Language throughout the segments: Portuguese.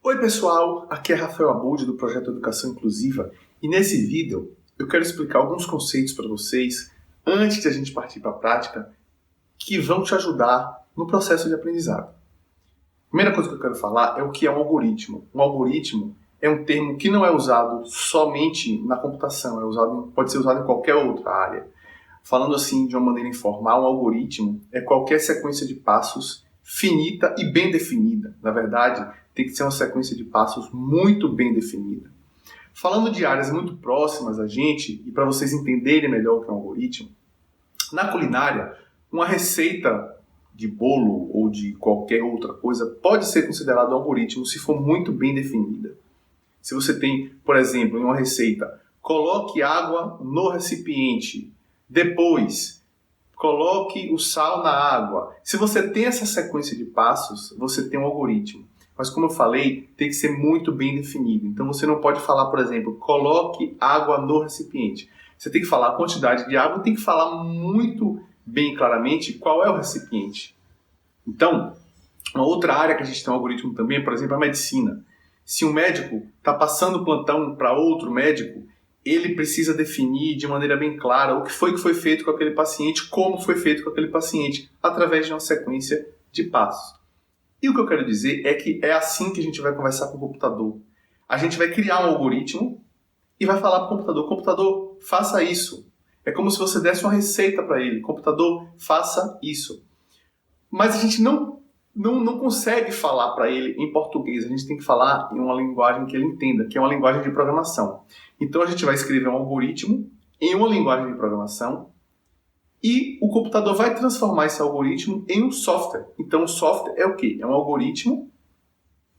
Oi pessoal, aqui é Rafael Abud do Projeto Educação Inclusiva e nesse vídeo eu quero explicar alguns conceitos para vocês antes de a gente partir para a prática que vão te ajudar no processo de aprendizado. A primeira coisa que eu quero falar é o que é um algoritmo. Um algoritmo é um termo que não é usado somente na computação, pode ser usado em qualquer outra área. Falando assim de uma maneira informal, um algoritmo é qualquer sequência de passos finita e bem definida. Na verdade, tem que ser uma sequência de passos muito bem definida. Falando de áreas muito próximas a gente, e para vocês entenderem melhor o que é um algoritmo, na culinária, uma receita de bolo ou de qualquer outra coisa pode ser considerada um algoritmo se for muito bem definida. Se você tem, por exemplo, em uma receita, coloque água no recipiente, depois coloque o sal na água. Se você tem essa sequência de passos, você tem um algoritmo. Mas como eu falei, tem que ser muito bem definido. Então você não pode falar, por exemplo, coloque água no recipiente. Você tem que falar a quantidade de água, tem que falar muito bem claramente qual é o recipiente. Então, uma outra área que a gente tem um algoritmo também, por exemplo, a medicina. Se um médico está passando plantão para outro médico, ele precisa definir de maneira bem clara o que foi feito com aquele paciente, como foi feito com aquele paciente, através de uma sequência de passos. E o que eu quero dizer é que é assim que a gente vai conversar com o computador. A gente vai criar um algoritmo e vai falar para o computador, computador, faça isso. É como se você desse uma receita para ele, computador, faça isso. Mas a gente não consegue falar para ele em português, a gente tem que falar em uma linguagem que ele entenda, que é uma linguagem de programação. Então a gente vai escrever um algoritmo em uma linguagem de programação e o computador vai transformar esse algoritmo em um software. Então o software é o quê? É um algoritmo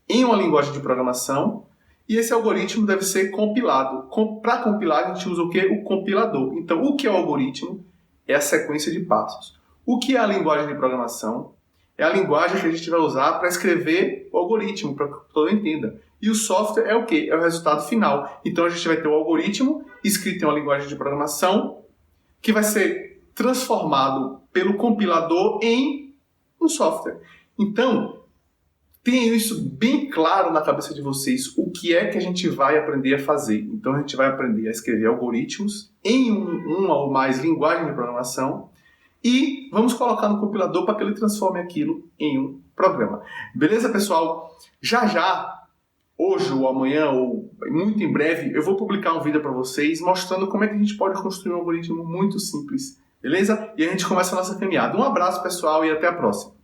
em uma linguagem de programação e esse algoritmo deve ser compilado. Para compilar a gente usa o quê? O compilador. Então o que é o algoritmo? É a sequência de passos. O que é a linguagem de programação? É a linguagem que a gente vai usar para escrever o algoritmo, para que o computador entenda. E o software é o quê? É o resultado final. Então a gente vai ter o algoritmo escrito em uma linguagem de programação que vai ser transformado pelo compilador em um software. Então, tenham isso bem claro na cabeça de vocês, o que é que a gente vai aprender a fazer. Então a gente vai aprender a escrever algoritmos em uma ou mais linguagens de programação e vamos colocar no compilador para que ele transforme aquilo em um programa. Beleza, pessoal? Já, hoje ou amanhã, ou muito em breve, eu vou publicar um vídeo para vocês mostrando como é que a gente pode construir um algoritmo muito simples. Beleza? E a gente começa a nossa caminhada. Um abraço, pessoal, e até a próxima.